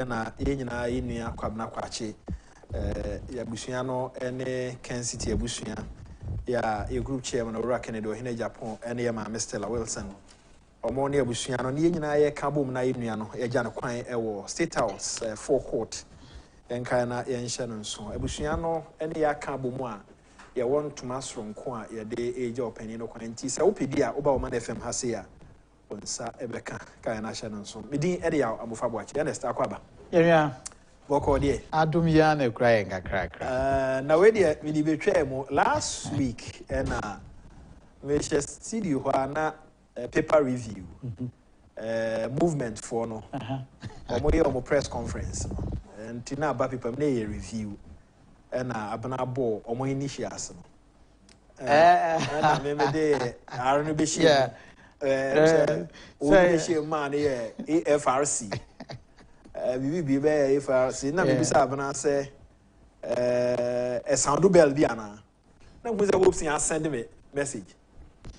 na yenyina yinua kwabna kwache ya busua no ene Kencity abusua ya group chairman Ora Kennedy ohine Agyapong ene ya ma Mr. Wilson omo ne abusua no ne nyina ye ka bom na yinua no ye gya ne kwan ewo State House forecourt enka na ye nhye no nso abusua no ene ya ka bom a ye won toma soronko a ye de eja opani no kwan nti se opedi a oba Woman FM ha se ya onsa ebeka ka na hye no nso medin ede ya amofa boache Ernest akwaba yeah boko die adum ya na cry nkakrakra na we die me di betwa mo last week na we share studio ho na paper review movement for no omo ye omo press conference no nti na ba paper na ye review na abana bo omo initials no na me de arno be shi o be shi man ye AFRC bibi be AFRC na me bisa abana say sound bell bi ana na mo say hope sin send me message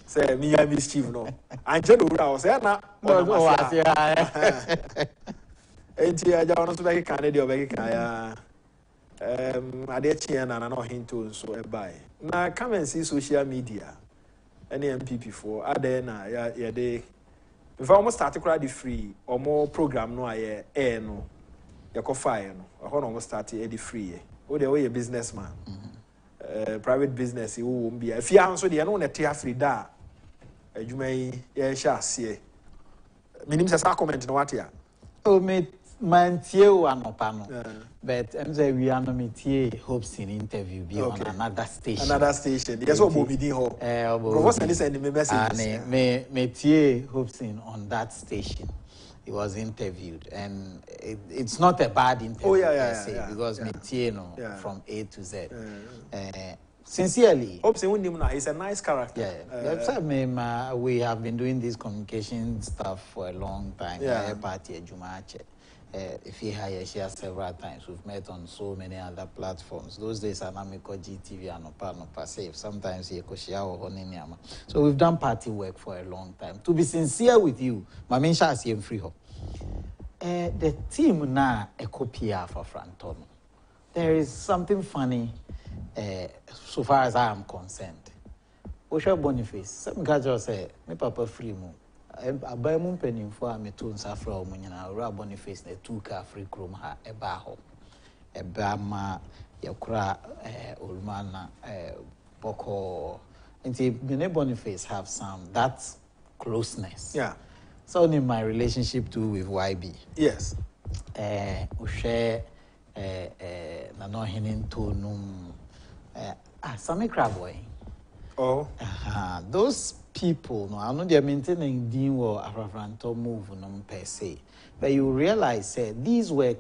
say me ya mischief no anje do ra o say na no asia enti aja ono so be kan de o be kan ya ade chie na no hinto nso e bai na come and see social media any MPP for Adae na ya de if almost start to free or more program no aye no ya ko fire no ho no start e free o de we businessman private business e wo mbia afia nso de no na te afri da adwuma yi ya sha ase minim sa comment no what ya o me mantie o anopa no but em say we are no metie hopes in interview be on another station yes o bo bidin ho professor send me message me tie hopes in on that station. He was interviewed, and it's not a bad interview because metie no from A to Z. Sincerely, Hopes he's a nice character. We have been doing this communication stuff for a long time. Party if he hire share several times, we've met on so many other platforms. Those days are Namiko GTV and Opa safe. Sometimes he share or Honeyama. So we've done party work for a long time. To be sincere with you, Maminsha is free ho. The team now a copy for Franton. There is something funny so far as I am concerned. Osha Boniface, some guys just say, me papa free mo. I buy mon penny for me to Safra Munina, Ra Boniface, the 2 car free chrome ha, a baho, a bama, Yakura, Ulmana, Boko. And see, Bene Boniface have some that closeness. Yeah. So in my relationship too with YB. Yes. We share Nano Hinin to Num Sammy Crabboy. Oh. Those people, no, I know they're maintaining the Afrafranto move per se. But you realize these were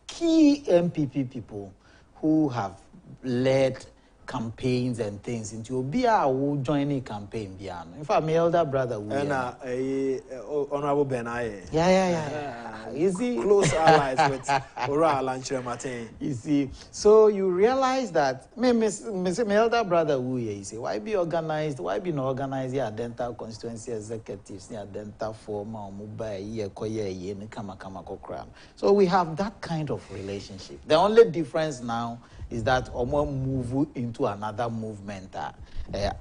key MPP people who have led campaigns and things into Obia who join a campaign Biano. In fact, my elder brother and Honorable Benaye. Yeah. You see, close allies with Ora Lanchre Martin. You see, so you realize that my elder brother who you say, why be organized? Why be not organized? Yeah, dental constituency executives, yeah, dental former mobile, yeah, koye, yeah, kama kokram. So we have that kind of relationship. The only difference now is that Omo move into another movement.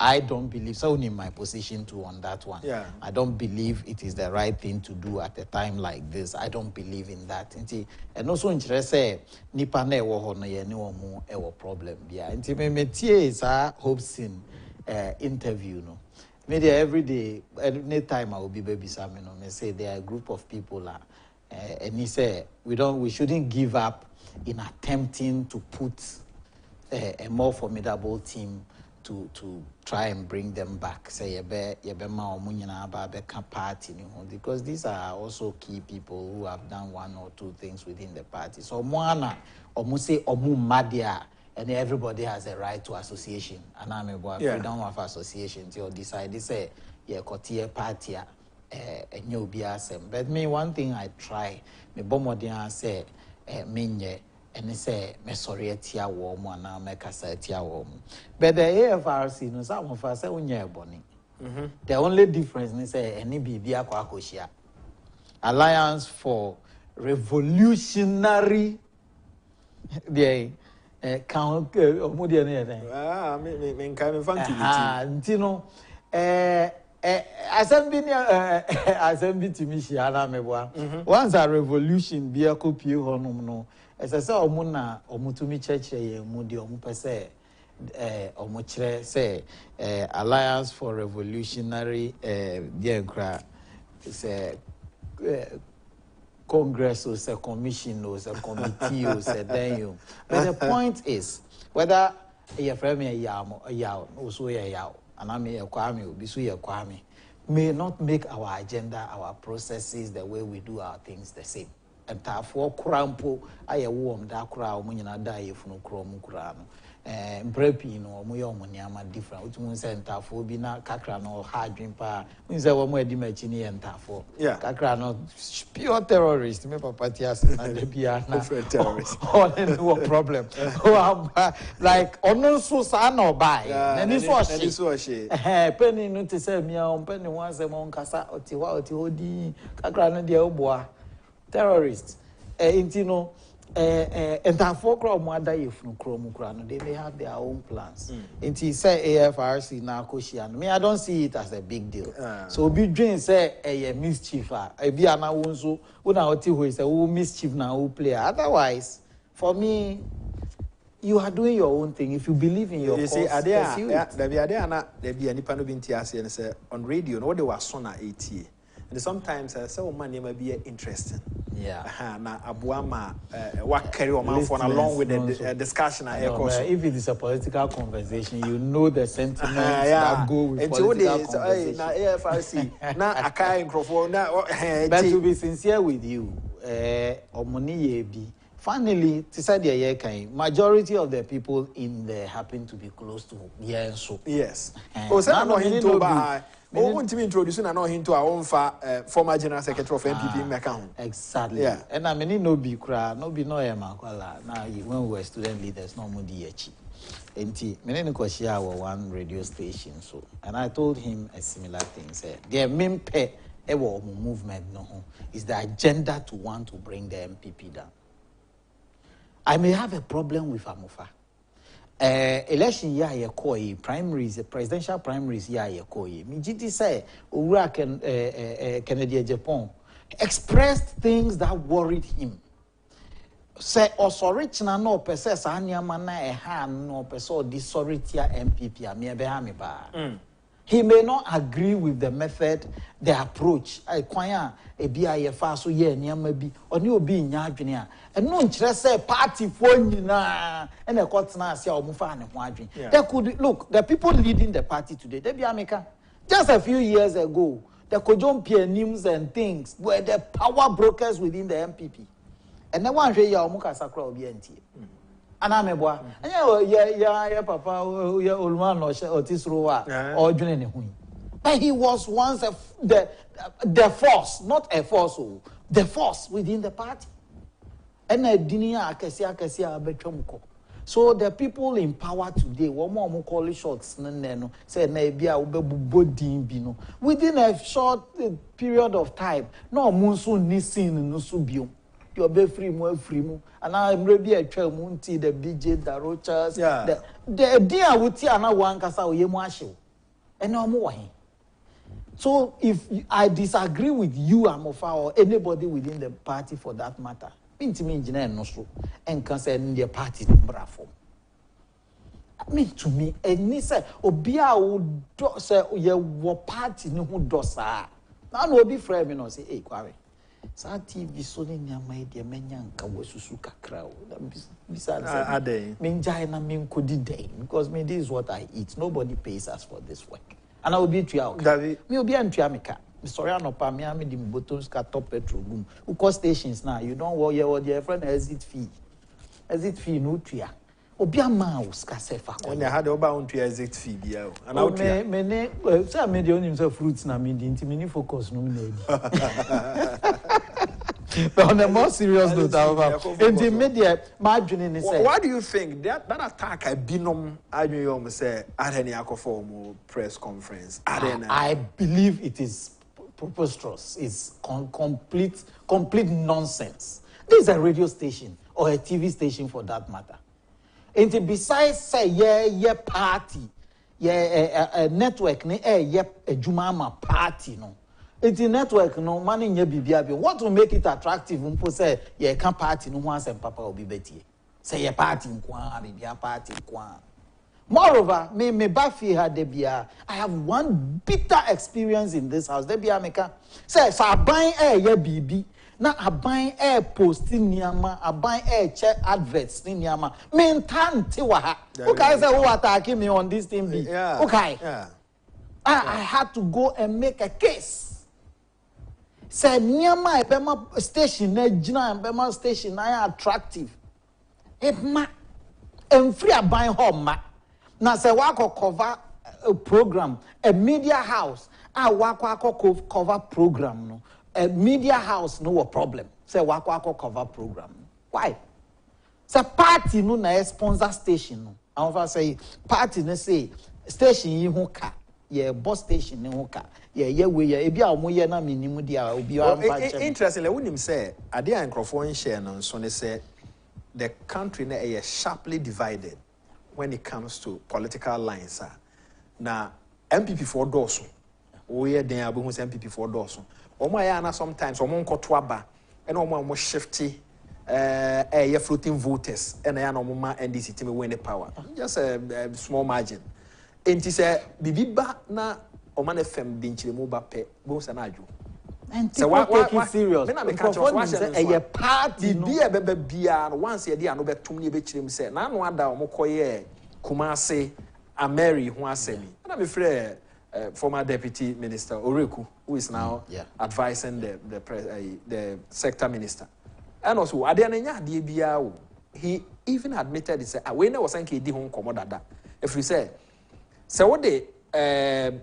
I don't believe, so in my position too on that one. Yeah. I don't believe it is the right thing to do at a time like this. I don't believe in that. And also interest nipa na ewo ho no ye ne omo ewo problem bia. Nti me tie sa hopes in interview no. Maybe every day, any time I will be baby Sammy no. Me say there are a group of people and he say we shouldn't give up in attempting to put a more formidable team to try and bring them back. Say party, because these are also key people who have done 1 or 2 things within the party. So Moana or say Madia, and everybody has a right to association. And I'm a freedom of association. You decide to say Kotia party a new BSM. But me one thing I try, me bomodia say minye. And they say, me sorry etia warm and now make us etia warm. But the AFRC, no, some of us say, bonny. The only difference is any BB Aquacosia Alliance for revolutionary the count me kind of once a revolution be a copy honum no as I say omuna omutumi church mudi omupese omuchre say Alliance for Revolutionary Diankra say Congress or say commission or say committee or say then but the point is whether your friend me yaw also yaw and I may kwame obi so ya kwame may not make our agenda, our processes, the way we do our things the same. And therefore, crampo, I warm that crowd, when you die if no chrome crano. Preppy, no, Muyama different, which means therefore be not cacrano, hard drink pa, means I want more dimachini and therefore. Yeah, cacrano, pure terrorist, me papatias and the piano terrorist. Oh, no problem. Like, on no so son or buy, and this was she. Penny notice me on penny once among Casa or Tiwati, cacrano, the old boy, terrorists, intino. And that for Cromwell, if no Cromocrano, they may have their own plans. And he said AFRC now Koshian. Me, I don't see it as a big deal. So be dream say a mischief, a be an awunzo, when I who is a mischief now who play. Otherwise, for me, you are doing your own thing. If you believe in your you cause, see, Adae, there be any panobintias and say on radio, no, they were sona 80. And sometimes I say, oh man, may be interesting. Yeah. Na abuama what carry on for along with the discussion. If it is a political conversation, you know the sentiments that go with political conversation. Na AFRC, na akai microphone, na. But to be sincere with you, finally, majority of the people in there happen to be close to Yenso. Yes. Oh, so I'm not into by. Oh, want to introduce and not into our own former general secretary of MPP account. Exactly. Yeah. And I mean, no be cry, no be no emakwala. Now, when we were student leaders, no more DH. And many negotiate one radio station. So, and I told him a similar thing. Said the main movement no is the agenda to want to bring the MPP down. I may have a problem with Amufa. Election year ye koi primaries, presidential primaries year ye koi. Mijiti say Ura Kennedy Agyapong expressed things that worried him. Say osorich na no pese sa anyama na eha no pese odisority MPP amiebe me ba. He may not agree with the method, the approach. I kwanya ebi aye fa so ye niam bi oni obi nya adwene a eno nkyere say party for nyina and e kotena ase a omufa ne ho adwene. They could look, the people leading the party today, they be America. Just a few years ago, the Kojompi names and things were the power brokers within the MPP. And the one way ya omuka sakra obi antie. Anameboa. Yeah, papa, yeah, old man or Otisroa or June. But he was once the force, not a force, the force within the party. And I didn't akasia betramko. So the people in power today, one more call shots, say maybe I will be within a short period of time. No monsoon nisin no subium. You'll be free, and I'm ready a Munti, the BJ, the Rochas, the dear Wutiana one Casa Yemasho, and no more. So if I disagree with you, Amofa, or anybody within the party for that matter, to me, engineer no so, and concerning the party bravo. I mean to me, and Nisa, Obia would say, your party no dosa. Now will be frame, you know, say, hey, Kwame. Sa TV so ne nyama e de menya nka wasusu kakra o Adae menjai na menkodi den because me this is what I eat. Nobody pays us for this work and I will be to out me obi antua meka me sorry anopa me am di bottles ka top petrol boom uko stations now you don't worry your friend exit fee no tua obi ama o ska sefa ko nya ha de oba on tua exit fee bia o and out tua me ne say me de onim say fruits na me di nti me ni focus no me na but on a more serious note, in the media, margin is what do you think that attack I binom say at any akufo press conference? I believe it is preposterous. It's complete nonsense. This is a radio station or a TV station for that matter. And besides say yeah party, a network ne a Jumama party no. It's a network no money nye bibiabi. What will make it attractive? Umpo say yeah can party no once and papa will be better. Say yeah party nkwa bibia party nkwa. Moreover, me bafi ha debia. I have one bitter experience in this house. Debia meka say so aban ye bibi. Na aban posting niyama, aban check adverts ni niyama. Me ntanti wa ha. Okay, say who attacking me on this thing be. Yeah. Okay. Yeah. I had to go and make a case. Say niyama ebema station na jina ebema station na attractive. Ebma free aban home ma. Na say wako cover a program, a media house. Wako cover program no. A media house no problem. Say wako cover program. Why? Say party no na sponsor station no. I want say party no say station yi ho ka. Yeah, bus station ni ho ka. Yeah, we ebi a omo ye na minimu dia obi wa mpa chem. Interestingly, when him say Adae and microphone share no so they say the country na is sharply divided when it comes to political lines. Na MPP for doso. We hear den abu say MPP for doso. Omo ya na sometimes omo nkoto aba and omo shifty floating voters and ya na omo ma NDC team win the power. Just a small margin. Enti say bibiba na Oman FM dinchiremu ba pe bo sanaju. And people take it serious. Me na me catch us a party be a bebe bia once ye dey no betum ne bekyirem say na no ada omokoye Kumase Ameri ho asemi. Na me frɛ former deputy minister Oreku, who is now advising the sector minister. And also Adae na nya ade bia wo. He even admitted he said we na was saying ke di ho nkomo dada. If we say what the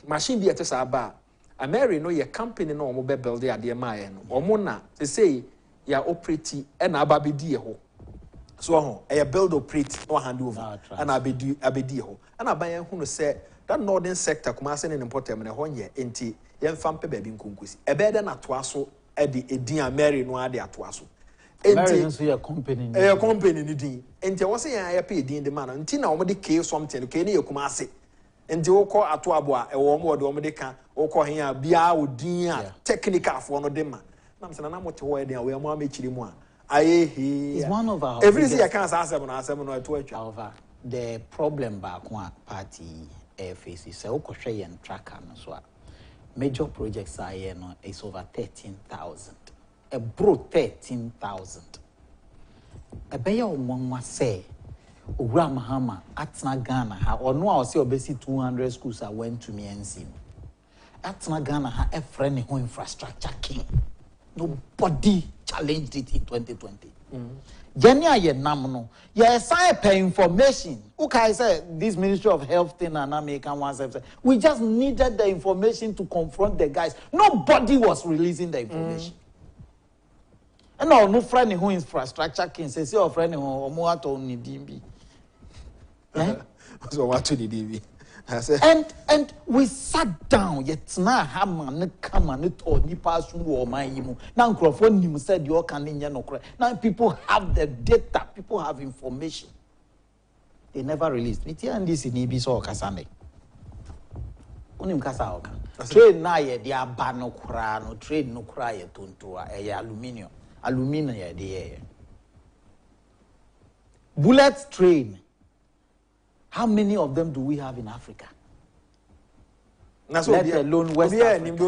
machine be at a Ameri no your company no omo be build ya de mae no omo na say ya operate and ababedi ho so ho e build operate no hand over and abedi ho and aban hu no say that northern sector kuma say ne important me ho nye enti ye mfa mpe ba bi nkonkosi e be de na to aso e de edin Ameri no ade ato aso enti so your company ni din enti wo say ya pay edin de man enti na omo de k something k ne ye kuma ase enti wo ko ato abo a e wo mo de omo de ka wo ko hen a bia odin a technical for no de ma na mse na mo te wo e den a we mo amechiri mu a aye he is one of our everything you can say asem no to atwa the problem back one party face is wo ko hwe yen tracker no so a major projects are here no is over 13,000 a bro 13,000 e be ya omonwa say Owura Mahama atna Ghana ha ono a say obesi 200 schools I went to me and see atna Ghana ha e friend ho infrastructure king nobody challenged it in 2020 Jenny aye nam no ye sign per information okay say this Ministry of Health thing and American one say we just needed the information to confront the guys. Nobody was releasing the information. And no friend who infrastructure king say your friend who omo ato ni dimbi. So what to the DB? And we sat down yet na hammer ne kama ne to nipa so wo man yimu na nkrofo nim said you can nya no kra. Now people have the data, people have information. They never released. It and this in ibi so kasane. Unim kasa oka. Train na ye dia ba no kra no train no kra ye tontoa e aluminium. Aluminium ye de. Bullet train. How many of them do we have in Africa? Let alone West Africa.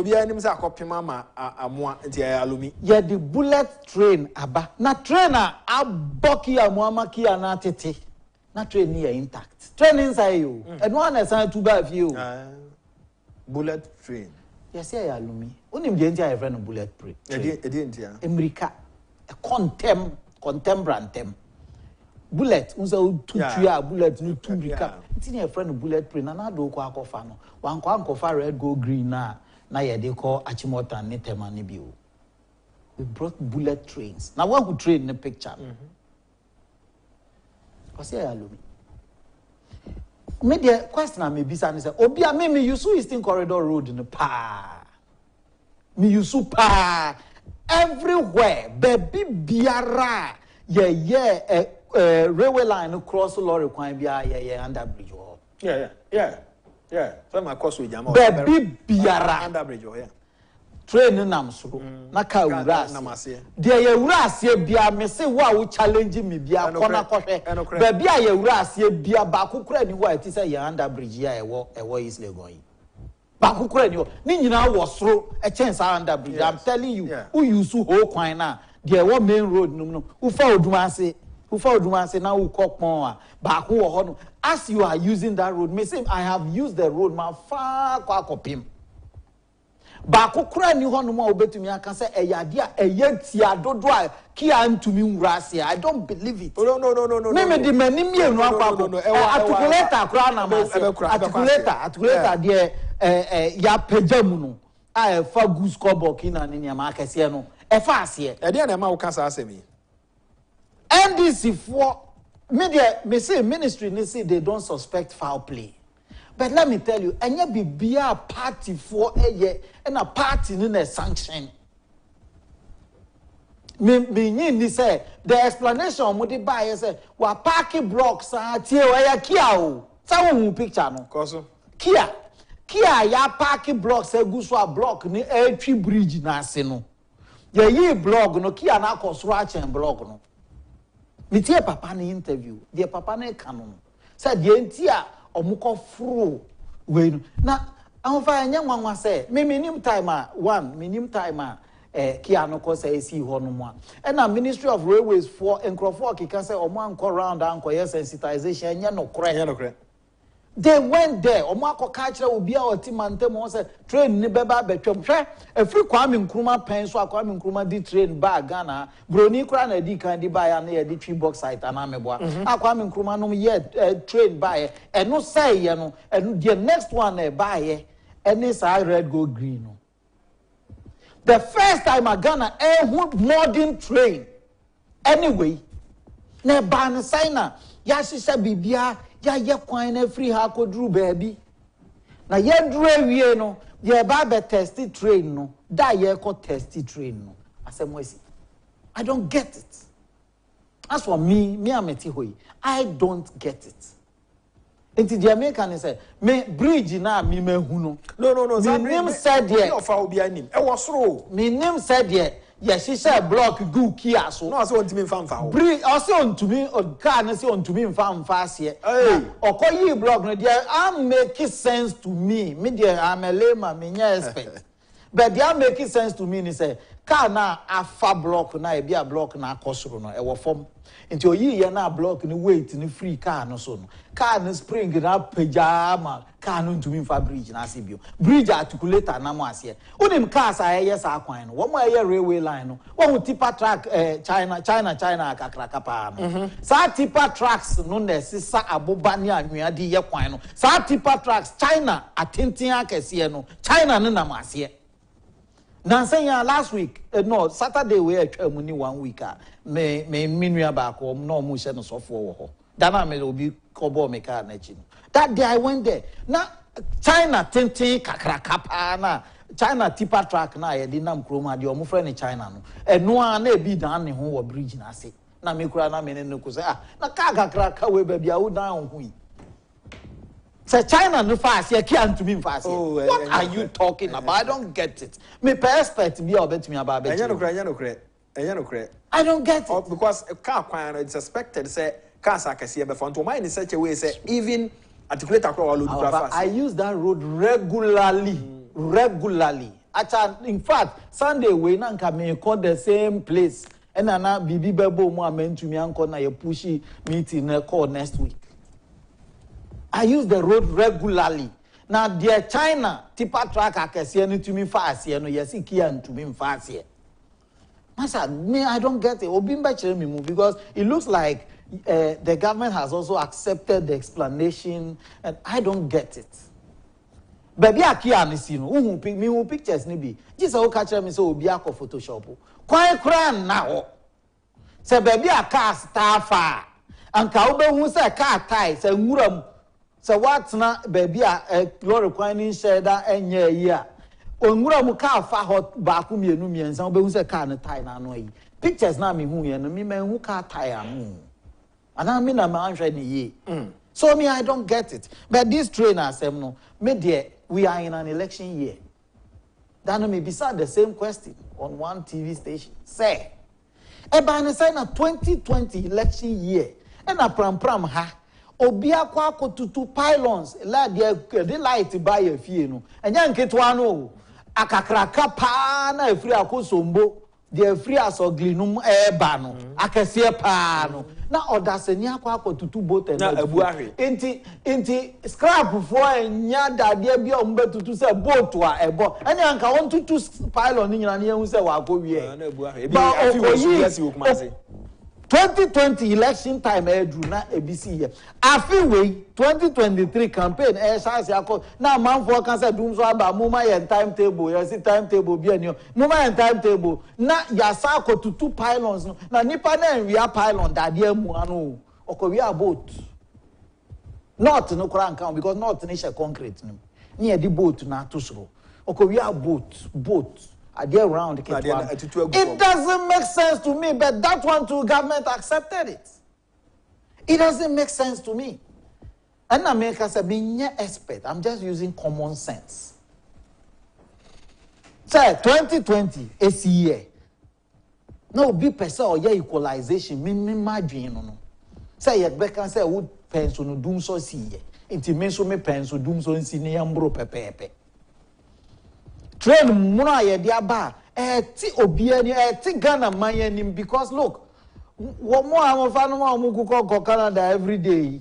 Yeah, the bullet train aba. Na trainer aboki amuama ki anatete. Na train here intact. Train inside you. And one is to buy you. Bullet train. Yes, yeah, alumi. Unim the entire friend of bullet train. America. Contembrantem. Bullet, unsa tuya bullet no tumrika. Ntini a friend bullet train na do ko akofa no. Wan ko ankofa red go green na ye dey call Achimota ne tema ne bio. We brought bullet trains. Now one who train in the picture. Cause here alumi. Me the question I may be saying is obi a me use Eastern Corridor Road in the pa. me use pa everywhere baby biara railway line cross lorry kwan bia under bridge ho yeah so my course with jama baby biara under bridge ho yeah train nam soro na ka wura de ye wura asie bia me se wo challenge me bia kona kohwe ba bia ye wura asie bia ba kokura ni wo ati say ye under bridge ya ewo is legon yi ba kokura ni wo ni nyina wo soro e chance under bridge I'm telling you who use whole kwan na de wo main road no ufa oduma ase na wo kokpon a ba ko wo ho no as you are using that road me say I have used the road ma far kwa kopim ba kokura ni ho no ma obetumi aka say eyade a eyantia dodo a kia ntumi nwurase I don't believe it no me de manim yenu akwa articulator kura na ma articulator de ya pajamu no a fa goose cobo kina ni ma akese no e fa ase e de na ma wo kasa asemi NDC for media me say ministry they say they don't suspect foul play. But let me tell you, anya bibia party for and a party in a sanction. Me ni say the explanation what the buyer say wa parking blocks tie wa kia o. Sa wo picture no. Koso. Kia ya parking blocks eguso a block ni etwi bridge na ase no. Ye yi blog no kia na akosoro a chen blog no. Me tie papa na interview de papa na canon said de ntia omuko fro we no na anfa anya nwanwa say me minim time kia no ko say si ho no mo e na Ministry of Railways for encrofo kika say omo anko round anko yes sensitization anya no kore they went there omo akoka kire obi a otimante mo say train ni beba betwam hwe afri Kwame Nkrumah pen so Kwame Nkrumah di train ba Ghana broni kura na di kan di ba ya na ye di tree box site ana meboa Kwame Nkrumah no ye train ba ye eno say ye no eno the next one e ba ye any say red go green no the first time a Ghana modern train anyway na ban sign ya sisa bibia ya kwan na free ha ko dru baby na ye dru awie no ye ba be test train no da ye ko test train no asemwesi I don't get it. As for me ameti hoyi I don't get it. Enti the American say me bridge na me mahu no no me nim said ye of obi anim e wo soro me nim said ye yes, she said block go kia so. No, I say ontumi mfa bridge I say ontumi car na say ontumi mfa here. Hey, okoyi block no there am make sense to me. Me there am a layman, me nya expert. But they are making sense to me ni say car na afa block na e bia block na akosoro no e wo form. Nti oyi ye na block ni weight ni free car no so no. Car ni spring na pajama car no ntumi mfa bridge na ase bio. Bridge articulator na mo ase. Unim cars a yes akwan no. Wo mo ye railway line no. Wo tipper track China akakraka pa no. Sa tipper tracks no na sisa aboba ni anwea di ye kwan no. Sa tipper tracks China atenten akese no. China no na mo ase. Nansanya last week no Saturday we atwa mu ni 1 week me minua ba ko no mu hye no sofo wo ho dana me obi kobo me car na chi no that day I went there na China tenten kakraka pa na China tipper track na ye di nam kroma de omo frɛ ne China no eno a na ebi dan ne ho wo bridge na ase na me kura na me ne ko say na car kakraka we ba bia wo dan ho yi. Say China no fast, you can't to be fast. What are you talking about? I don't get it. Me perspective be about me about it. I don't get it. Because a car kwan it's expected say cars are kase be front to mine in such a way say even articulate across all fast. I use that road regularly. In fact, Sunday we na nka me call the same place. And na bibi bebo mo amen to me anko na ye pushy meeting na call next week. I use the road regularly. Now, dear China, tipper track I can see any to me fast here. No, yes, he can't to me fast here. Master, me, I don't get it. Obimba me move because it looks like the government has also accepted the explanation, and I don't get it. Baby, I can't see no. Who pictures ni be? Just so catch me so be a Photoshop. Quite cran now. Say baby, a car staffer. And Kauba who say car tie say muram. So what's na baby a lorry quine share that and yeah. onwura mu car fa hot ba ku mienu miensa obehu se car no tire na no yi pictures na me hu ye no me man hu car tire no and I mean I'm answer ni ye so me I don't get it but this trainers no me there we are in an election year then me beside the same question on one TV station say eba ne say na 2020 election year and a pram ha obi akwa akotutu pylons la de light buy a fie no enya nketwa no akakraka pa na afiri akosombo de afiri asoglinum eba no akese pa no na odaseni akwa akotutu boat na abu ahwe enti scrap for enya dade bia ombetutu se boat a ebo enya nka won tutu pylon ni nyina ne hu se wa akowie na abu ahwe ebi afi wo yes wo kumase 2020 election time Edru na ABC here. Afi 2023 campaign chance yako na manfo kan say dum so aba muma yen timetable you see timetable bi ani muma yen timetable na yasa ko tutu pylons no na nipa na enwia pylon dade amu anu okowi boat not no kra nkan because not ni she concrete no ni e di boat na to soro okowi boat around it doesn't make sense to me, but that one too government accepted it. It doesn't make sense to me. And America said, being an expert, I'm just using common sense. Say 2020 is year. No big person or equalization, me margin no. Say you can say would pencil no doom so see. Intimation me pencil doom so see ne ambro pepe. Train muna ye dia ba ti obiani ti Ghana man because look what more am fa no am go Canada every day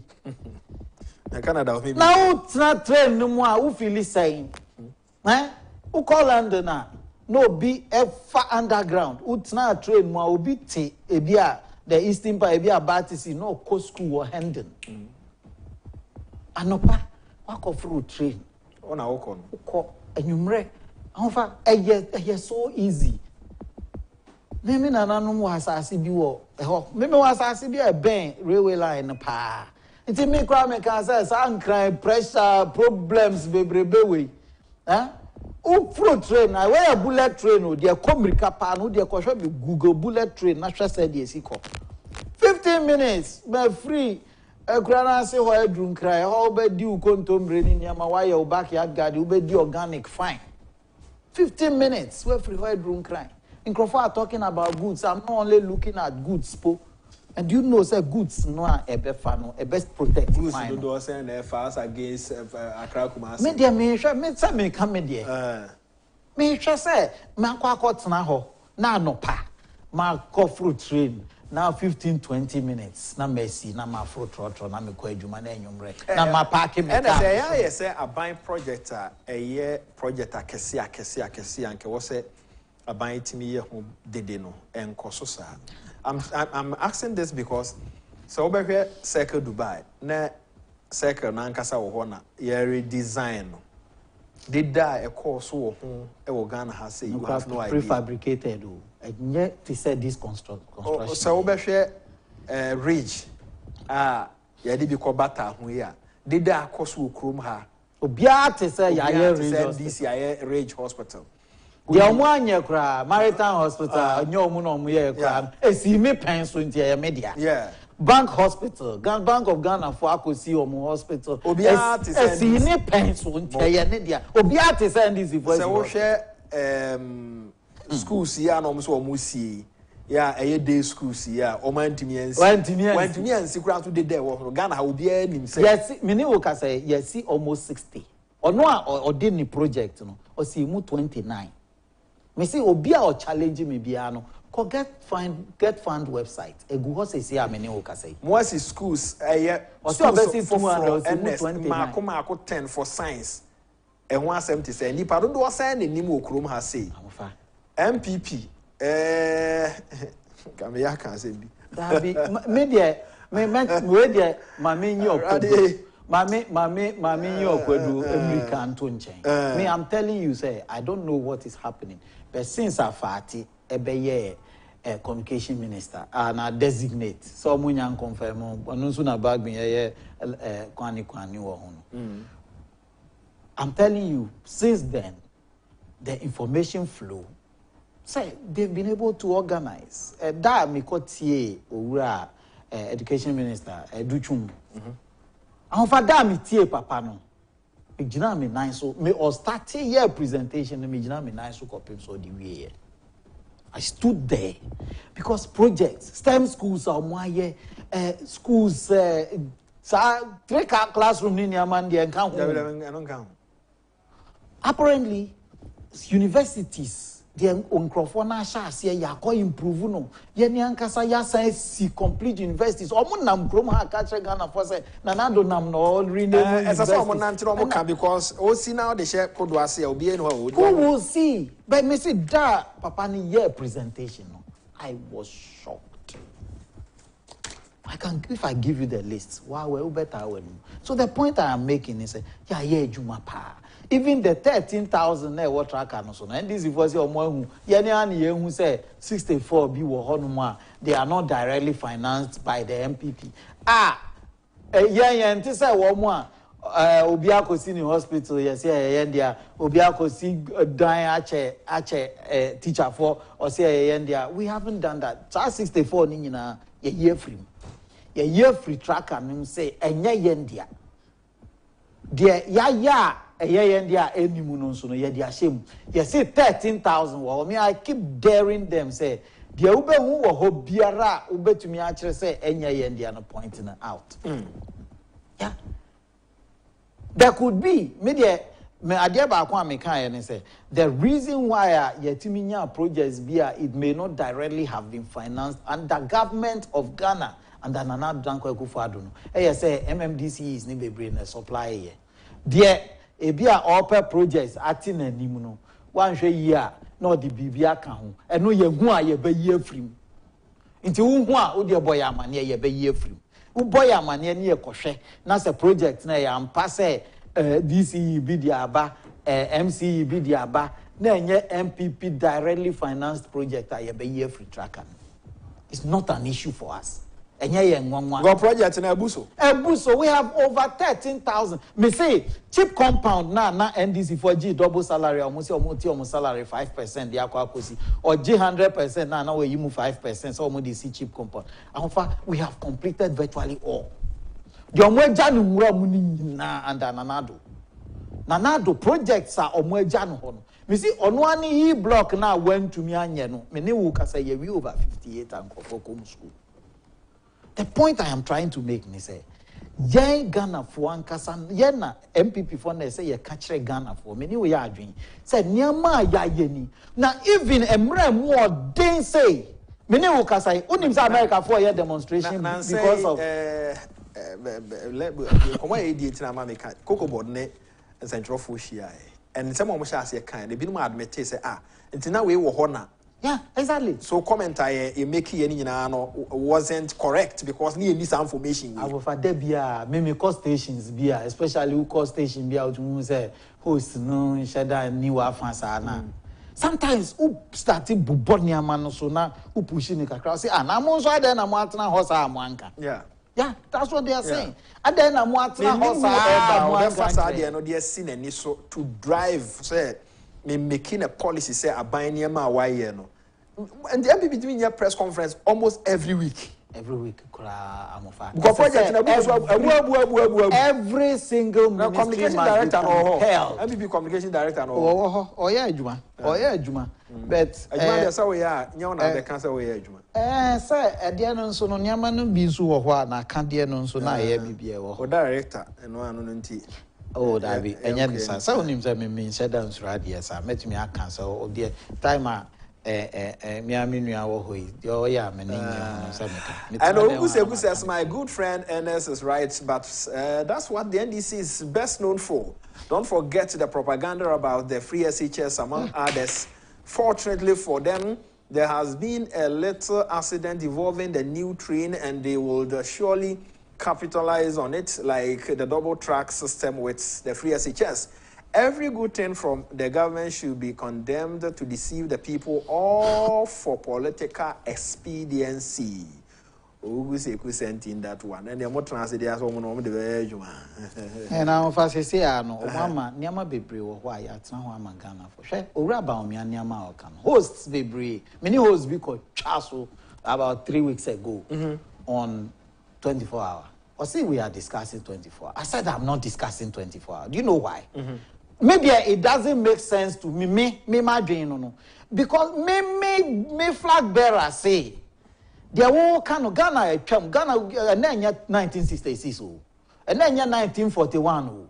na Canada maybe now it's not train no more who feel saying who call London no be fa underground who not train more obi ti ebia the Eastern Part ebia Batisi no co school or Hendon anopa wako fruit train ona woko ko enyumre Anfa so easy. Mimi nananom wasase bi wo eho. Mimi wasase bi e ben railway line pa. Nti me kwa me kan say san kran pressure problems bebrebe we. O fruit train na we a bullet train o de America pa no de ko hwe be Google bullet train na hwe say de siko. 15 minutes be free. Ekura na se ho adru nkran ho be di ukontombre ni nyama wa ye o backyard garden be di organic fine. 15 minutes, we're free room crying. In Crawford are talking about goods. I'm not only looking at goods, and you know, say goods no a best protected. Goods do send a fast against Accra Kumasi. Media me say me come media. Me say me akwa na ho na no pa. Ma go fruit train now 15-20 minutes. Na mercy na ma fruit trotro na me ko adwuma na enyumre. Na ma park me. And say a buying project a year project akese anke wo say a buying team year ho dede no enkoso sa. I'm asking this because so obehwe Circle Dubai na Circle na nkasa wo ho na ye redesign no. Did die a course wo ho e wo Ghana ha say you have no idea. Prefabricated o. And yet to say this construction. So obehwe ridge ye di bi ko bata ho ya. Did die course wo krom ha. Obia te say ya Ridge Hospital. The Omwanya kra Maritime Hospital nyomu no mu ye kra esi me penso ntia ya media. Yeah. Bank Hospital, Bank of Ghana for akosi omo hospital. Obia te say esi me penso ntia ya media. Obia te say this voice. So wo hwe schools ya no so omo sie. Ya day schools ya o mantimi ansi kra to dey wo Ghana ha obia nim say. Yes, me ni wo ka say yes almost 60. Ono a odi ni project no o si mu 29. Me see obia o challenge me bia no ko get fund website egu ho se see amene wo ka say mo asi schools o se obesi for Ernest mako 10 for science e ho asem te say nipa do do say na nim okrom ha say MPP kame ya kan say bi dabi me de we de mame nyi okodo mame nyi okodo American to nchen me I'm telling you say I don't know what is happening but since Afati ebeye communication minister and I designate so munya confirm onu so na bag me kwani wo ho. I'm telling you since then the information flow. Say they've been able to organize. That me kotie owura education minister Duchum. And for that me tie papa no. Me gina me nine so me or start year presentation me gina me nine so copy so the way. I stood there because projects, STEM schools are more schools three classroom in Yamandi and count. Apparently, universities. The Uncrofona shall ya ko improve no. Yeni ankasa ya science complete universities. Omo nam krom ha ka che Ghana for say nanado nam no rename. Esa so omo nantino omo can because o see now the share kodo ase obi enu ho. Who will see? But me see that papa ni year presentation no. I was shocked. If I give you the list, wow, well better when. So the point I am making is yeah juma pa. Even the 13,000 what tracker no so and this is for say omo hu ye ni an ye hu say 64 bi wo honoma they are not directly financed by the MPP yen ti say wo mo obi akosi ni hospital yes yen dia obi akosi dan ache teacher for or say yen dia we haven't done that 64 ni nyina ye year free tracker no say enye yen dia de ya Dia enimu so no ye dia shame. You say 13,000 wo me I keep daring them say dia ube hu wo ho biara ubetumi a kire say enya ye dia no pointing out. Yeah. There could be me ade ba kwa me kan ye say the reason why yetimi nya projects bia it may not directly have been financed under government of Ghana and Nana akufo-addo no. Say MMDC is ni bebre na supply ye. There ebia all projects atin anim no wan hwe yi a na odi bibia ka ho eno ye hu a ye ba yi afrim nti hu hu a odi boy amane ye ba yi afrim u boy amane ne ye kohwe na se project na ya ampa se DCE bi di aba MCE bi di aba na enye MPP directly financed project a ye ba yi afri tracker. It's not an issue for us. Go project in Ebuso. We have over 13,000. Me say cheap compound na NDC for G double salary almost salary 5% the akwakosi or G 100% na we you move 5% so almost see cheap compound. And we have completed virtually all. The omweja no mura muni na and nanado projects are omweja no hono. Me see onwani he block na went to me anye no. Me ne wo kasa ye we over 58 and for school. The point I am trying to make is yen Ghana for ankasa yen MPP for na say ye catch Ghana for many we are doing say niama ya yeni na even emre more den say many wo kasa unim say America for your demonstration because of come e di tina ma me kan koko board ne central for shia and some of us say kan they be no admit say ntina we wo ho na. Yeah, exactly. So comment I make any wasn't correct because need some information. I will for there be call stations be especially who call station be out to say host no shada ni wa fansa na. Sometimes who started bubonia man so na who pushing the crowd say na mo so ade na mo atena hosa amanka. Yeah, that's what they are saying. And then na mo atena hosa amanka. No dey see any so to drive say me making a policy say aban niam why no. And the MPP doing your press conference almost every week. Every single communication director MPP communication director oh yeah Juma. But that's we are na the cancer we are Juma. Sir ade no nso no niam no bi nso wo ho a na ka de no nso na ye bibia wo ho director eno anu no nti. Oh, that be enya this. So when him say me said down right here, sir. Met me a cancer. Oh dear, time me nua wo hoi. Oh yeah, me I know who says my good friend Ernest is right, but that's what the NDC is best known for. Don't forget the propaganda about the free SHS among others. Fortunately for them, there has been a little accident involving the new train, and they will surely capitalize on it, like the double track system with the free SHS. Every good thing from the government should be condemned to deceive the people, all for political expediency. who say who sent in that one, and the more transit as woman the very and now fast say no mama niama bebre wo ho aya tena ho amagana for hwe owura ba omia niama oka no hosts bebre many hosts be called chaso about 3 weeks ago on 24 hour. Or say we are discussing 24 hours. I said I'm not discussing 24 hours. Do you know why? Maybe it doesn't make sense to me my dream no. Because me flag bearer say there won't kind of Ghana a chum Ghana 1966 and then 1941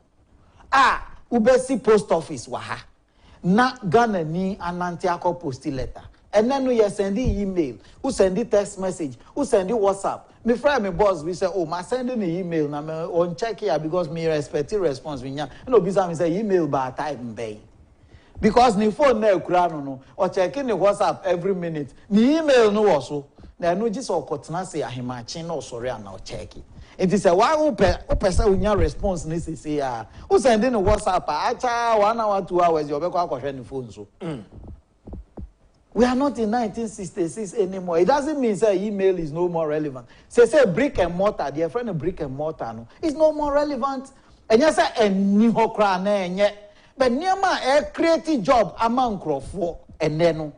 ubesi post office waha na Ghana ni ananti ako posti letter and then we send email who send the text message who send the WhatsApp me friend me boss we say oh my sending the email na me on check here because me respect the response we nya no bisa me say email ba type mbey because ni phone na ekura no or checking the WhatsApp every minute ni email no wo so na no just okotena say ahemachi na osori ana o check it is a why person unya response ni say who sending the WhatsApp acha 1 hour 2 hours you be kwa kwhwe ni phone so we are not in 1966 anymore. It doesn't mean that email is no more relevant. Say brick and mortar, dear friend, of brick and mortar, no, it's no more relevant. And yes, a new hokra but nearma a creative job among for and then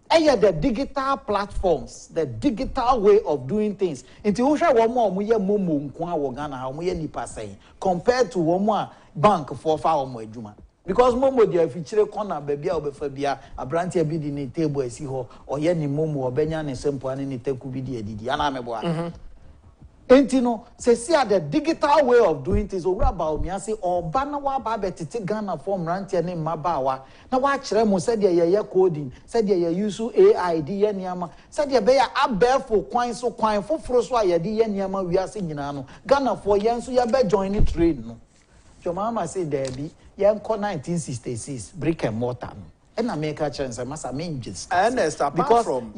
the digital platforms, the digital way of doing things. Into Usha one more we mumu nkwa wogana how we nipa saying compared to one more bank for far more juma. Because momo dia fichire corner baby a obefabia abrantia bi di ni table esi ho oye ni momo obenya ne sempo ane ni teku bi di edidi ana mebo a enti no se see the digital way of doing things owura about me say oba na wa ba betete Ghana form rantia ne mabawa na wa kire mo se dia ye coding se dia ye use AI di ye niama se dia be ya abefo kwan so kwan foforo so aye di ye niama wiase nyina no Ghana for ye nso ya be join the trade no your mama say Debbie Yanko 1966 brick and mortar. And America chance must mean just Ernest apart from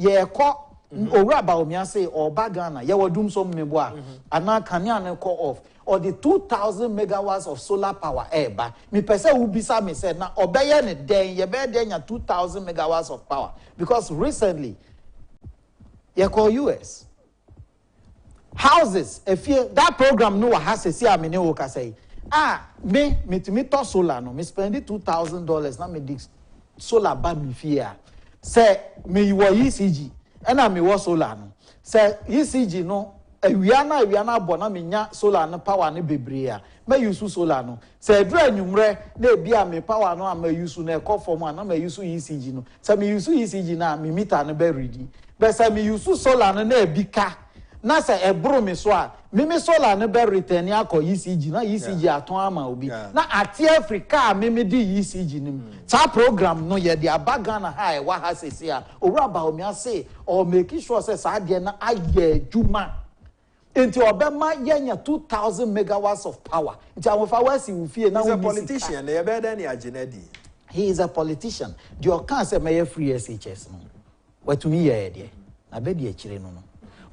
or about me say or bagana ya doom some meboa and now can call off or the 2,000 megawatts of solar power eba me person will be some me said now obey it then you better then 2,000 megawatts of power because recently you call US houses if you that program no has a see I mean you can say me to solar no me spend $2,000 na me di solar ba me fear say me you ECG and I me was solar no say ECG no ewia na bo na me nya solar no power ne bebre a me use solar no say dra nwumre na bia me power no am use na e form na me use ECG no say me use ECG na me meter no be ready but say me use solar no na ebika na say ebro me so a me solar no be return akọ ECG na ECG aton ama obi na ati Africa me di ECG nim sa program no ye dia bagana ha e wa ha sesi a owura ba omi ase or make sure say sa de na aye juma enti obema yenya 2,000 megawatts of power enti amofa wasi ufie na he's a politician e be dey na agenedi he is a politician the okan say me free SHS no watumi ye de na be de akire no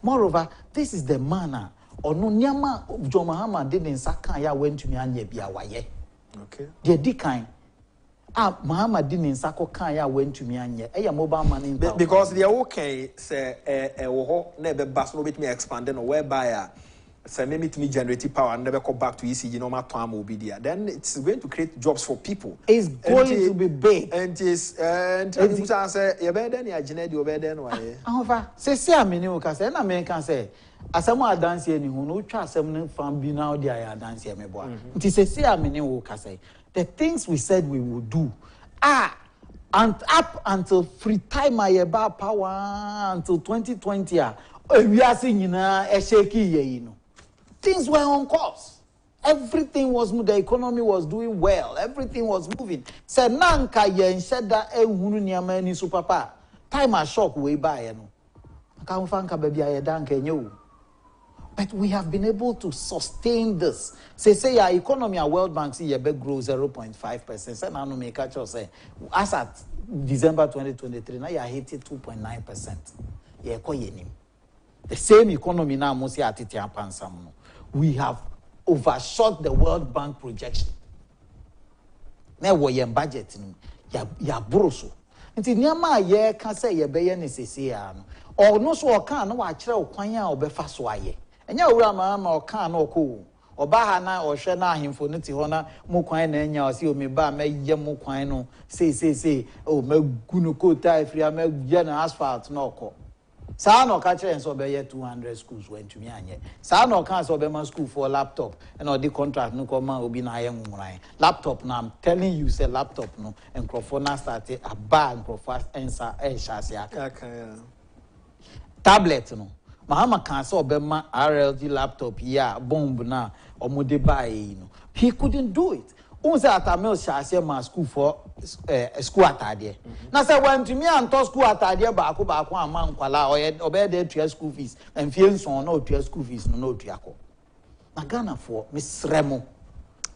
moreover this is the manner ono niama John Mahama did in Saka ya went to me anya bia waye okay the dikan Mahama did in Sako kan ya went to me anya e mobile money because they are okay say wo ho na be bas no bit me expand no whereby say me meet me generate power and never come back to ECG no matter how obi dia then it's going to create jobs for people it's going to be big and is and you say you be there na agene di obe there no waye ahofa say ameni o ka say na me kan say asem adanse ani hu no twa asem ne fam bi na odi aya adanse me boa nti say ameni o ka say the things we said we would do and up until free time ayeba power until 2020 we are seeing nyina e sheki ye no things were on course. Everything was moving. The economy was doing well. Everything was moving. Said nanka yen sheda e hunu niama ni supapa. Time a shock way by no. Ka mfanka baby aye danka enyo. But we have been able to sustain this. Say our economy at World Bank see be grow 0.5%. Say na no make catch say as at December 2023 now you hit 2.9%. Ye ko yenim. The same economy now must see at Atiapansam no. We have overshot the World Bank projection. Now we budget ya broso. Nti niama ye kan say ye be ye nesese no. or no so can no watch or quanya or befaswaye. And ya rama or can or cool. Or bahana or shana him for nitty honor, Moquine and ya see me ba me yamuquino, say, oh, me gunuko tie free, I me yana asphalt no call. Sano catcher and so be 200 schools went to me. Sano can't so be my school for a laptop and all the contract no come will be na laptop now. I'm telling you, say laptop no and Crofona started a bar and Crofast answer tablet no. Mahama can't so be my RLD laptop yeah bomb na or mode buy no. He couldn't do it. Unse atamel shase ma school for school atade. Na say when to me and to school atade baako ama nkwala obe dey tua school fees and fie nson na otua school fees no otua ko. Na Ghana for misremo.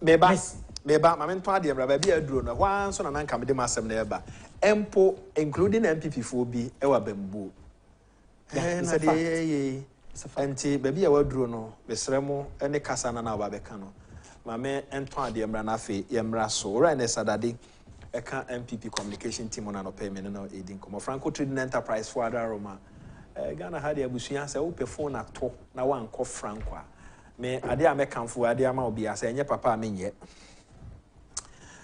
Meba ma mento ade bra ba bia duro na hwan so na nanka me de masem na eba. Empo including MPP for bi e wa bambu. Na de anti ba bia wa duro no misremo ene kasa na na ba beka no. Mame ento ade mra na fe yemra so Ernest Adae eka MPP communication team on an payment no edin komo Franco Trading Enterprise for Adaroma Ghana had abusuan say wo pe phone ato na wan ko Franco me ade a me kanfo ade ama obi asa enye papa amenye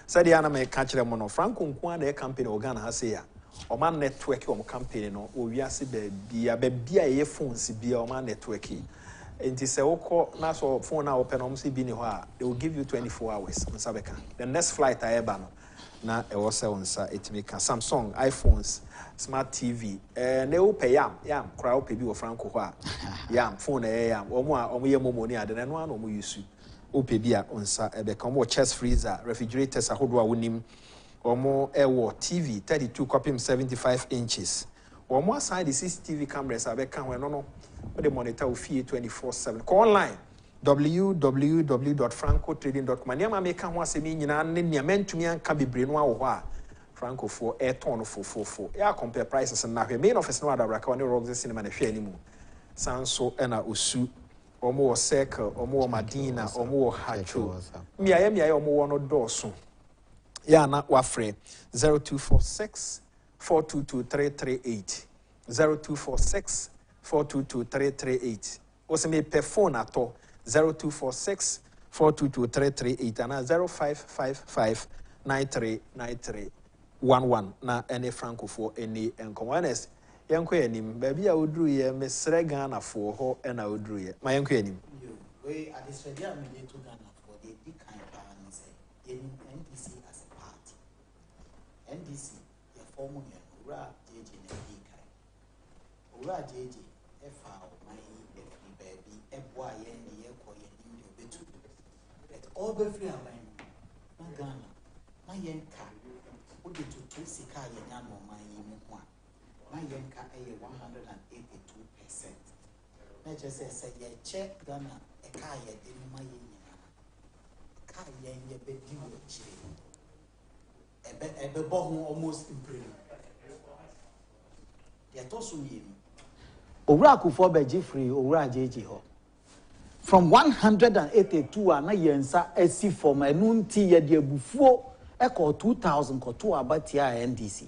said ya na me ka kire mo no Franco nko na e campaign o Ghana ha say ya o man network o mo campaign no o wiase ba bia ye phones bia o man network Inti se woko na so phone na open om se bi ni ho a they will give you 24 hours on sabeka the next flight I eba no na e wo se onsa etimi ka Samsung iPhones smart TV ne wo pay yam kra wo pay bi wo Franco ho a yam phone yam omo ye momo ni ade na no ana omo yusu wo pay bi a onsa ebe ka omo chest freezer refrigerators ahodo a wonim omo ewo TV 32 copy 75 inches omo aside the CCTV cameras abeka ho no but the monitor will feed 24/7. Go online www.francotrading.com. Niama make one semi nyina ne niama ntumi anka bebre no awo a Franco for air ton for. Ya compare prices na hwe main office no adabraka one Rogs cinema na hwe animu. Sanso ena osu omo wo circle omo wo Madina omo wo Hacho. Miaye omo wo no doso. Ya na wafre 0246 422338 0246 422338. Also me per phone at all 0246 422338 and 0555 939311 na any Franco for any Ernest yanko yanim baby a odru ye mesre Ghana for ho na odru ye ma yanko yanim we at this radio media to Ghana for the big kind plan say NDC as a party NDC your former ura JJ na big kind ura JJ efa my every baby eboa ye ndi ye ko ye ndi obetu but all be free amai na Ghana na yenka odi to sika ye nya no man yi mu ho na yenka eye 182%. Na just say ye check Ghana e ka ye de ma ye nyina ka ye ye be di wo chire ebe bo ho almost improve ye to so ye owura akufo-addo free owura jeje ho from 182 ana yensa esi from enu nti ye de abufuo e ko 2000 ko to abatia NDC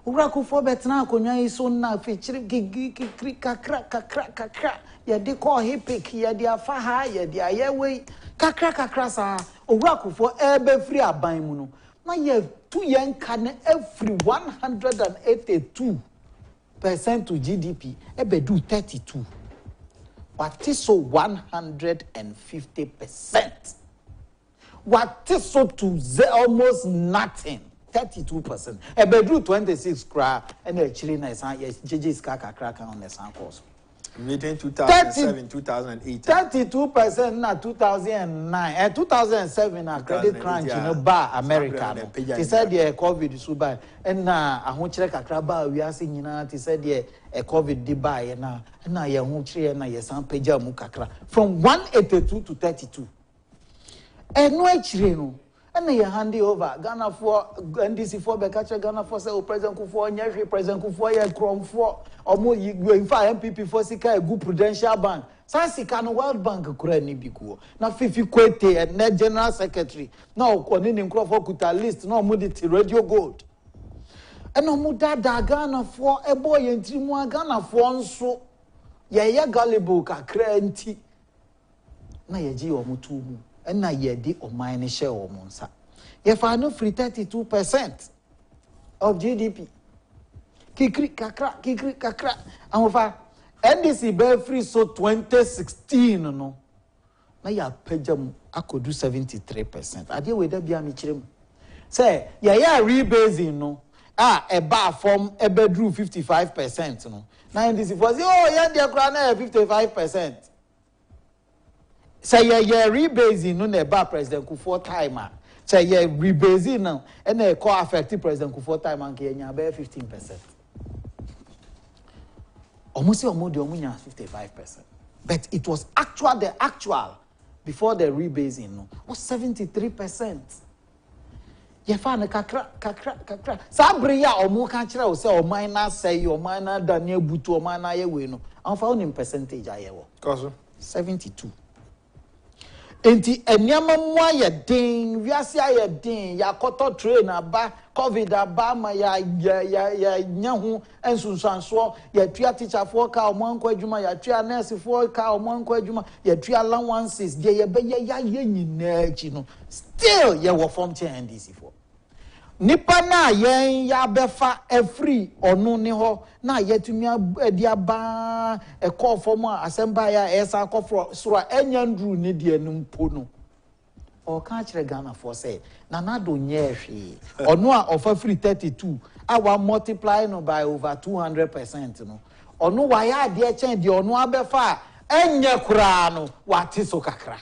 owura akufo-addo tena akonwa iso na fechire gigri kakra ye de ko hipik ye de afa ha ye de ayewe kakra sa owura akufo ebe free aban mu no na ye tu yenka na every 182% to GDP, ebe do 32. What is so 150%? What is so to almost nothing? 32%. Ebe do 26 cra and the Chile is JJ's crack on the sound course. Meeting 2007, 2008. 32% na 2009 and 2007 na credit crunch you know bar America. They said the COVID so bad and na ahonchire kakra ba we ase nyina they said the COVID di buy na ye ahonchire na ye san pagya mu kakra from 182 to 32. And no achire no and ye hand over Ghana for NDC for be catch Ghana for say President Kufuor nyehwe President Kufuor ye kromfo omo you fa MPP for sika a good Prudential Bank san sika no World Bank kura ni bikuo na Fifi Kwete na General Secretary na okoni ni nkrofo kuta list na omo di Radio Gold eno mu dada Ghana for ebo ye ntiri mu Ghana for nso ye gullible kakra nti na ye gi omo tu mu na ye di oman ne share omo nsa ye fa no free 32% of GDP kikri kakra amofa NDC be free so 2016 no na ya pagam akodu 73%. Ade we da bia me kirem say ya rebasing no eba from ebedru 55% no na NDC for say oh ya dey kra na 55%. Say ya rebasing no na eba President Kufuor time say ya rebasing no e na e affect President Kufuor time and ke nya be 15%. Almost almost 55%. But it was the actual before the rebasing no was 73%. Ye fa na kakra sabre ya omo ka kire o say o man na say o man na dane butu o man na ye we no amfa onim percentage ayewo cause 72. Enti enyama mu aye den wiase aye den yakoto train aba covid aba ma ya nyahu ensunsanso ya tua teacher for ka omanko adwuma ya tua nurse for ka omanko adwuma ya tua allowances de ye be ya nyina achi no still ye wo form NDC for nipa na yen ya befa free onu ni ho na yetumi adi aba e call form asemba ya esa akofro soro enyandru ni de numpo no o ka kire Ghana for say na do nye hwe onu a offer free 32 awa multiply no by over 200% no onu wa ya de chen de onu abefa enye kura no wate so kakra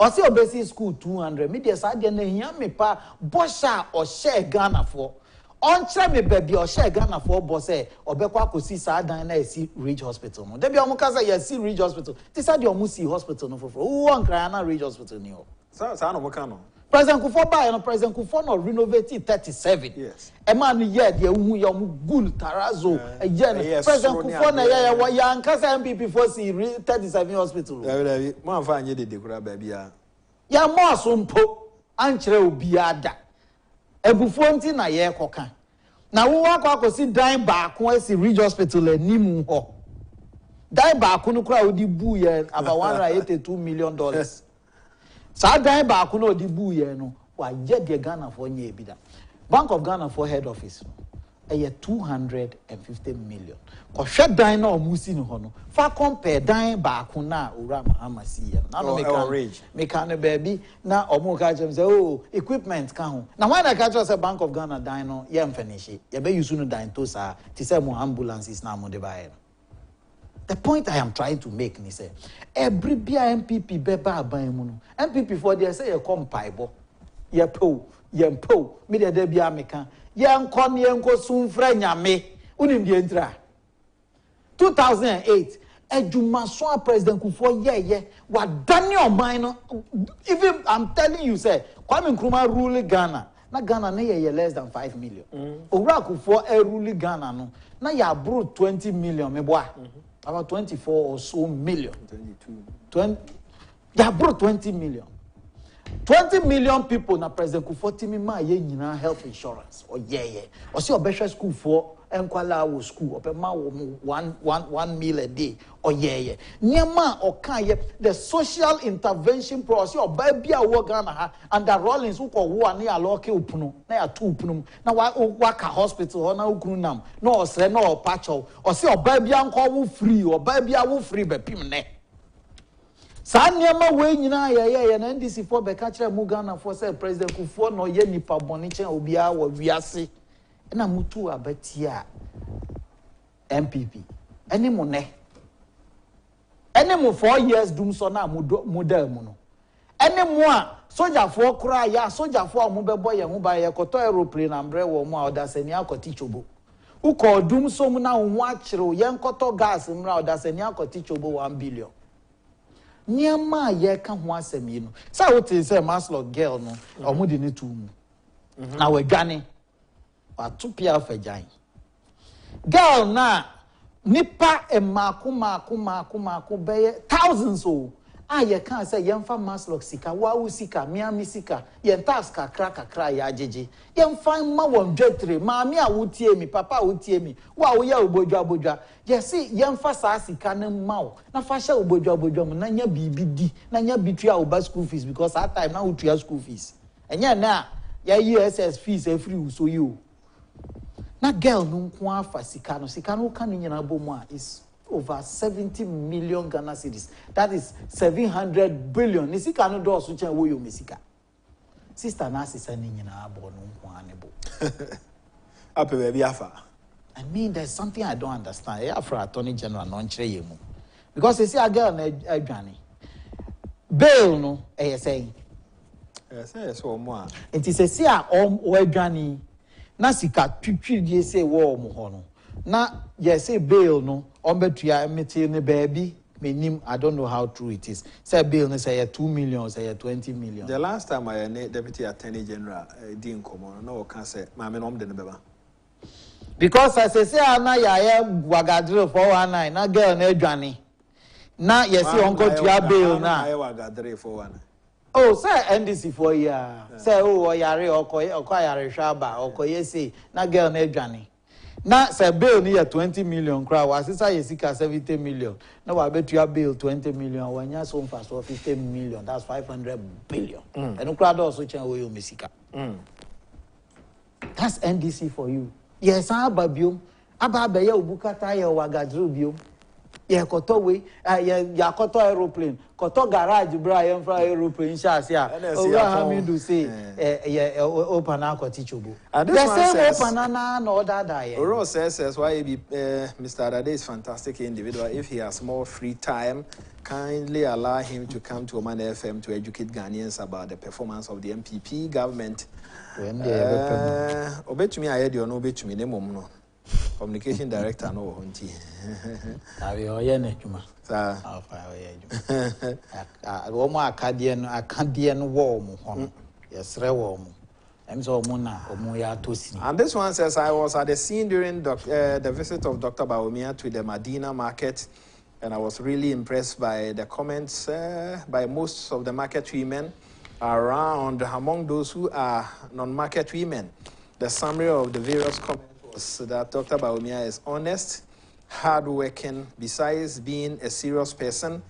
Osi obesi school 200 media sadia na hia me pa bosha o share Ghana for on kire me baby o share Ghana for boss e obekwa akosi sa dan na esi Ridge Hospital no debi omo kasa ya si Ridge Hospital ti sa de omo si hospital no foforo wo nkra na Ridge Hospital ni ho sa no moka no President Kufuor buy no President Kufuor no renovate 37 yes e man ye de hu ya omo gul tarazo no President Kufuor na ya nkasa MPP for si 37 hospital mo amfa anye de kura ba bia ya mo asompo ankere obi ada ebufuo nti na ye koka na wo akosi dan ba ko esi Ridge Hospital animu ho dan ba ko no kura odi bu ye about $182 million sa dan ba ko no odi bu ye no wa je de Ghana for nya ebida Bank of Ghana for head office no eye 250 million ko hwe dan na omusi ni ho no fa compare dan ba ko na owura Mahama si ye na no me kan baby na omo ka chem say oh equipment ka ho na when I catch say Bank of Ghana dan no ye mfanishi ye be use no dan to sa ti say mo ambulances na mo de ba ye. The point I am trying to make ni say every bia MPP be ba aban mu no MPP for there say ye come paibo ye po me de bia meka ye nko sunfra nyame unim de ntra 2008 Ejumaso President Kufuor ye wa dani oman no even I'm telling you say Kwame Nkrumah rule Ghana na Ghana na ye less than 5 million Owura Kufuor rule Ghana no na ya bro 20 million me boy about 24 or so million 20 ya bro 20 million 20 million people na President Kufuor timi ma ye nyina health insurance or or see obesha school for enkwala wo school ope ma wo 1 meal a day or nyema o kan ye the social intervention process or bia wo Ghana ha and the Rollins who ko wo na ya loke opunu na ya tu opunu na wa ka hospital ho na okunu nam na osre na o pacho o see oba bia nko wo free oba bia wo free be pim ne sa nyema we nyina ye na NDC for be ka kire mu Ghana for say President Kufuor no ye nipa boni chen obi a wo wiase na mutu abatia MPP ene mo ne ene mo 4 years dum so na model mu no ene mo a soldier for kura ya soldier for mo bebo ye ho ba ye koto aeroplane ambre wo mo a odasani akoti chobo uko dum so mu na ho akire ye nkoto gas mra odasani akoti chobo 1 billion nyama ye ka ho asemi no sa wote say maslo girl no omo de ne tu mu na we dwane atupia fajan girl na nipa emaku be thousands o ye can say yemfa maslock sika wa sika miami sika yen tax kakra ya jeje yemfa ma won dwetre maami a wotie mi papa a wotie mi wa wo ya obodwa yesi yemfa sa sika ne mawo na fa hye obodwa mu na nya bibi di na nya bitua oba school fees because that time na wotua school fees enya na ya USS fees every so you na girl no nko afa sika no ka no nyina bomu a is over 70 million Ghana cedis. That is 700 billion. Nisika no do so chen wo yo mesika. Sister na sisa ni nyina abo no nko anebo. Ape baby afa. I mean there's something I don't understand. After Attorney General no nkyere yemu. Because you see a girl na adwane. Bail no saying. Say so mo a. Enti se si a o adwane na sika twitwi die say wo mo ho no. Na say bail no ombetua emeti ne baby menim I don't know how true it is. Say bail no say 2 million say 20 million. The last time I Deputy Attorney General din komo no can say ma me no de ne beba. Because I say na ya wagadre 419 na girl na adwane. Na say onko tua bail na. I wagadre 419. Oh, say NDC for year. Say oyare okoyare hwaba okoye say na girl na adwane. Na say bail near 20 million crowd was sika 70 million. Now I bet you bail 20 million when you so fast for 50 million. That's 500 billion. And no crowd also change way you misika. That's NDC for you. Yes, ababium. Aba ye ubukata ye wagadrubium. Ye koto we ya koto aeroplane. Koto garage bra ye mfra aeroplane sha sia. Hamidu say open akoti chubu. The same open na order die. Oro says why Mr. Adae is fantastic individual. If he has more free time, kindly allow him to come to Oman FM to educate Ghanaians about the performance of the MPP government. Obetumi ayedi ono obetumi ne mom no. Communication director no honti. Abi oye ne djuma. Sa. Afa oye djuma. Wo mo akadie no wo mo ho. Yesre wo mo. Em so mo na omo ya tosi. And this one says I was at the scene during the visit of Dr. Bawumia to the Medina market, and I was really impressed by the comments by most of the market women around. Among those who are non-market women, the summary of the various comments was that Dr. Bawumia is honest, hardworking, besides being a serious person,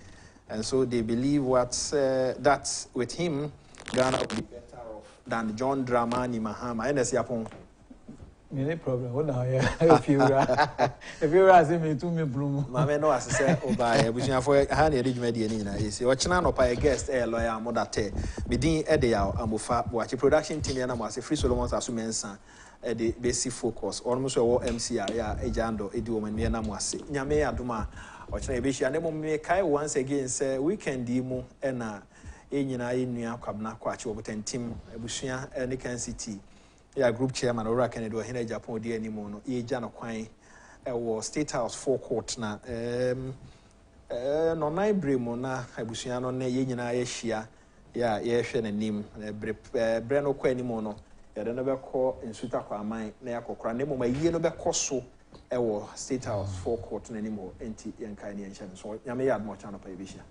and so they believe that with him, Ghana will be better off than John Dramani Mahama. Ernest Agyapong. No problem. What now? If you ask me to me bloom. Mama no as say oba bushia for ha na edwuma de ani na esi ochina no pa guest lawyer modate me din Adae amofa wachi production team na mo ase Free Solomon aso mensa the basic focus almost wo MCR ya ejando edi wo me na mo ase nyame adoma ochina e be hia na mo me kai once again say weekend mu na enyina enua kwabna kwachi wo botentim abushia ne Kencity ya group chairman Ora Kennedy wa hina Agyapong di animu no ye gya no kwan wo State House forecourt na no nine bremu na abusuya no na ye nyina ye hia ya ye hwe nanim bre no kwa animu no ye de no be ko nsuta kwa aman na yakokora na moma yie no be koso wo State House forecourt na animu enti ye nkai ne ye hye so nyame ya admo cha no pa ye be hia